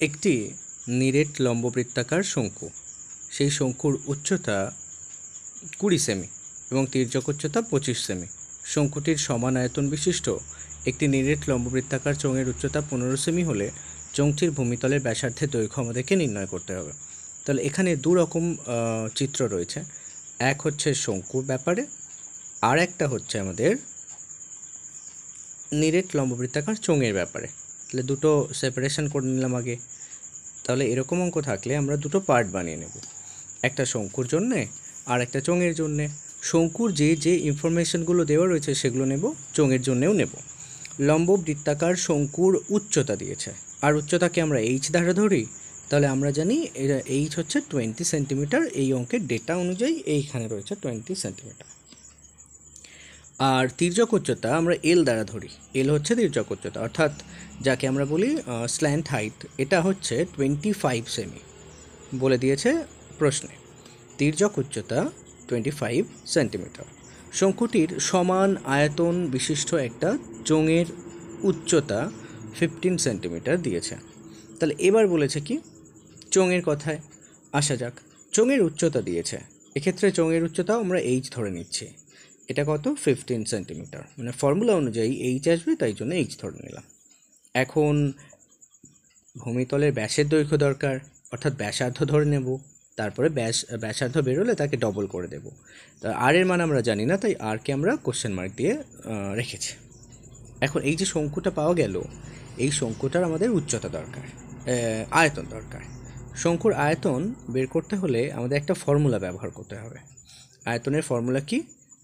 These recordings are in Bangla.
একটি নিরেট লম্ববৃত্তাকার শঙ্কু, সেই শঙ্কুর উচ্চতা 20 সেমি এবং তির্যক উচ্চতা 25 সেমি। শঙ্কুটির সমান আয়তন বিশিষ্ট একটি নিরেট লম্ববৃত্তাকার চোঙের উচ্চতা 15 সেমি হলে চোঙটির ভূমিতলের ব্যাসার্ধের দৈর্ঘ্য আমাদেরকে নির্ণয় করতে হবে। তাহলে এখানে দু রকম চিত্র রয়েছে, এক হচ্ছে শঙ্কুর ব্যাপারে, আর একটা হচ্ছে আমাদের নিরেট লম্ববৃত্তাকার চোঙের ব্যাপারে। তাহলে দুটো সেপারেশন করে নিলাম আগে। তাহলে এরকম অঙ্ক থাকলে আমরা দুটো পার্ট বানিয়ে নেব, একটা শঙ্কুর জন্যে আর একটা চোঙের জন্যে। শঙ্কুর যে ইনফরমেশনগুলো দেওয়া রয়েছে সেগুলো নেব, চোঙের জন্যেও নেব। লম্ব বৃত্তাকার শঙ্কুর উচ্চতা দিয়েছে, আর উচ্চতাকে আমরা এইচ দ্বারা ধরি। তাহলে আমরা জানি এইচ হচ্ছে 20 সেন্টিমিটার। এই অঙ্কের ডেটা অনুযায়ী এইখানে রয়েছে 20 সেন্টিমিটার। আর তির্যক উচ্চতা আমরা এল দ্বারা ধরি। এল হচ্ছে তির্যক উচ্চতা, অর্থাৎ যাকে আমরা বলি স্ল্যান্ট হাইট, এটা হচ্ছে 25 সেমি বলে দিয়েছে প্রশ্নে। তির্যক উচ্চতা 25 সেন্টিমিটার। শঙ্কুটির সমান আয়তন বিশিষ্ট একটা চোঙের উচ্চতা 15 সেন্টিমিটার দিয়েছে। তাহলে এবার বলেছে কি, চোঙের কথায় আসা যাক। চোঙের উচ্চতা দিয়েছে, এক্ষেত্রে চোঙের উচ্চতাও আমরা এইচ ধরে নিচ্ছি। এটা কত? 15 সেন্টিমিটার, মানে ফর্মুলা অনুযায়ী এইচ আসবে, তাই জন্য এইচ ধরে নিলাম। এখন ভূমিতলের ব্যাসের দৈর্ঘ্য দরকার, অর্থাৎ ব্যাসার্ধ ধরে নেব। তারপরে ব্যাসার্ধ বেরোলে তাকে ডবল করে দেব। তা আর এর মান আমরা জানি না, তাই আরকে আমরা কোশ্চেন মার্ক দিয়ে রেখেছি। এখন এই যে শঙ্কুটা পাওয়া গেল, এই শঙ্কুটার আমাদের উচ্চতা দরকার, আয়তন দরকার। শঙ্কুর আয়তন বের করতে হলে আমাদের একটা ফর্মুলা ব্যবহার করতে হবে। আয়তনের ফর্মুলা কি?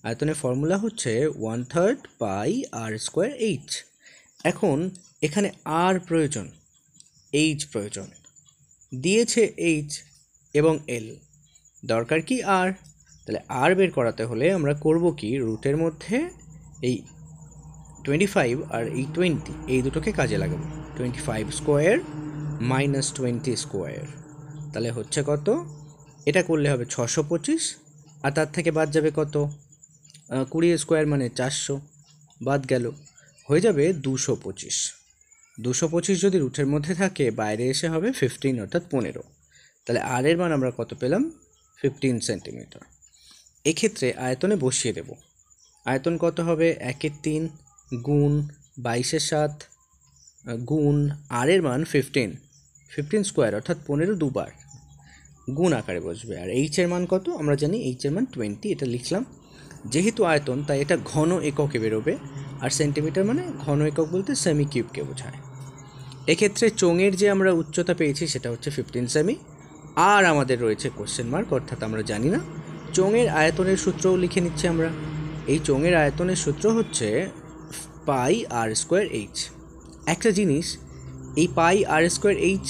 আয়তনের ফর্মুলা হচ্ছে 1/3 পাই আর স্কোয়ার এইচ। এখন এখানে আর প্রয়োজন, এইচ প্রয়োজন, দিয়েছে এইচ এবং এল, দরকার কি আর। তাহলে আর বের করাতে হলে আমরা করব কি, রুটের মধ্যে এই 25 আর এই 20 এই দুটোকে কাজে লাগাবো। 25 স্কোয়ার মাইনাস 20 স্কোয়ার, তাহলে হচ্ছে কত? এটা করলে হবে 625, আর তার থেকে বাদ যাবে কত? 20 স্কোয়ার মানে 400, বাদ গেল, হয়ে যাবে 225। 225 যদি রুটের মধ্যে থাকে, বাইরে এসে হবে 15 অর্থাৎ 15। তাহলে আর এর মান আমরা কত পেলাম? 15 সেন্টিমিটার। এক্ষেত্রে আয়তনে বসিয়ে দেব। আয়তন কত হবে? 1/3 গুণ 22/7 গুণ আর এর মান 15 স্কোয়ার অর্থাৎ 15 দুবার, গুণ আকারে বসবে। আর এইচ এর মান কত? আমরা জানি এইচ এর মান 20, এটা লিখলাম। যেহেতু আয়তন, তাই এটা ঘন এককে বেরোবে, আর সেন্টিমিটার মানে ঘন একক বলতে সেমি কিউবকে বোঝায়। এক্ষেত্রে চোঙের যে আমরা উচ্চতা পেয়েছি সেটা হচ্ছে 15 সেমি, আর আমাদের রয়েছে কোশ্চেন মার্ক, অর্থাৎ আমরা জানি না। চোঙের আয়তনের সূত্রও লিখে নিচ্ছি আমরা। এই চোঙের আয়তনের সূত্র হচ্ছে পাই আর স্কোয়ার এইচ। একটা জিনিস, এই পাই আর স্কোয়ার এইচ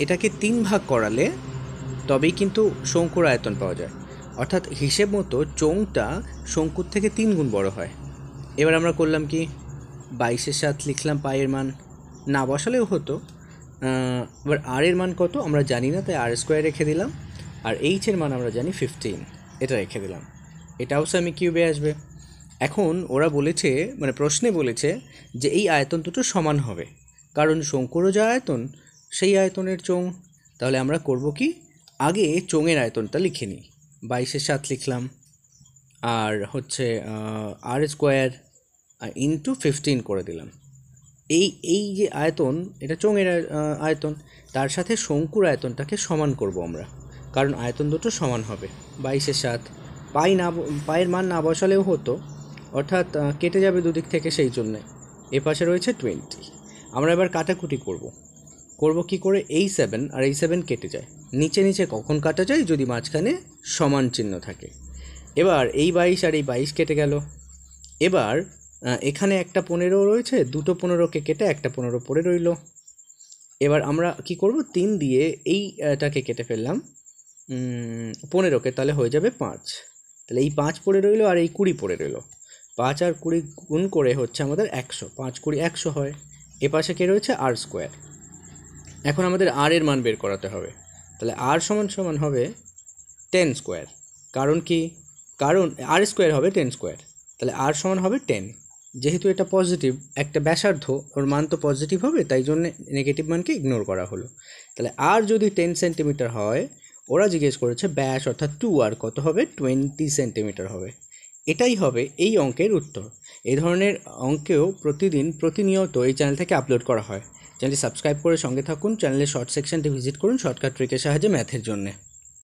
এটাকে 3 ভাগ করালে তবেই কিন্তু শঙ্কুর আয়তন পাওয়া যায়, অর্থাৎ হিসেব মতো চোঙটা শঙ্কুর থেকে 3 গুণ বড় হয়। এবার আমরা করলাম কি, 22/7 লিখলাম পাইয়ের মান, না বসালেও হতো। এবার আর এর মান কত আমরা জানি না, তাই আর স্কোয়ার রেখে দিলাম। আর এইচ এর মান আমরা জানি 15, এটা রেখে দিলাম। এটাও সেমি কিউবে আসবে। এখন ওরা বলেছে, মানে প্রশ্নে বলেছে যে এই আয়তন দুটো সমান হবে, কারণ শঙ্কুরও যা আয়তন সেই আয়তনের চোঙ। তাহলে আমরা করব কি, আগে চোঙের আয়তনটা লিখে নিই। 22/7 লিখলাম, আর হচ্ছে আর স্কোয়ার ইন্টু 15 করে দিলাম। এই যে আয়তন, এটা চোঙের আয়তন, তার সাথে শঙ্কুর আয়তনটাকে সমান করব আমরা, কারণ আয়তন দুটো সমান হবে। 22/7 পায়ের মান না বসালেও হতো, অর্থাৎ কেটে যাবে দুদিক থেকে, সেই জন্যে এ পাশে রয়েছে 20। আমরা এবার কাটাকুটি করব কি করে, এই 7 আর এই 7 কেটে যায়। নিচে নিচে কখন কাটা যায়? যদি মাঝখানে সমান চিহ্ন থাকে। এবার এই 22 আর এই 22 কেটে গেল। এবার এখানে একটা 15 রয়েছে, দুটো 15কে কেটে একটা 15 পড়ে রইল। এবার আমরা কি করব, 3 দিয়ে এইটাকে কেটে ফেললাম 15কে, তাহলে হয়ে যাবে 5। তাহলে এই 5 পড়ে রইল, আর এই 20 পড়ে রইল। 5 আর 20 গুণ করে হচ্ছে আমাদের 100, 5 20 100 হয়। এপাশে কে রয়েছে? আর স্কোয়ার। এখন আমাদের আর এর মান বের করাতে হবে। তাহলে আর সমান সমান হবে 10 স্কোয়ার। কারণ কি? কারণ আর স্কোয়ার হবে 10 স্কোয়ার, তাহলে আর সমান হবে 10। যেহেতু এটা পজিটিভ একটা ব্যাসার্ধ, ওর মান তো পজিটিভ হবে, তাই জন্য নেগেটিভ মানকে ইগনোর করা হলো। তাহলে আর যদি 10 সেন্টিমিটার হয়, ওরা জিজ্ঞেস করেছে ব্যাস অর্থাৎ 2r কত হবে, 20 সেন্টিমিটার হবে। এটাই হবে এই অঙ্কের উত্তর। এই ধরনের অঙ্কেও প্রতিনিয়ত এই চ্যানেল থেকে আপলোড করা হয়। চ্যানেলটি সাবস্ক্রাইব করে সঙ্গে থাকুন, চ্যানেলের শর্ট সেকশনটি ভিজিট করুন শর্টকাট ট্রিকের সাহায্যে ম্যাথের জন্যে।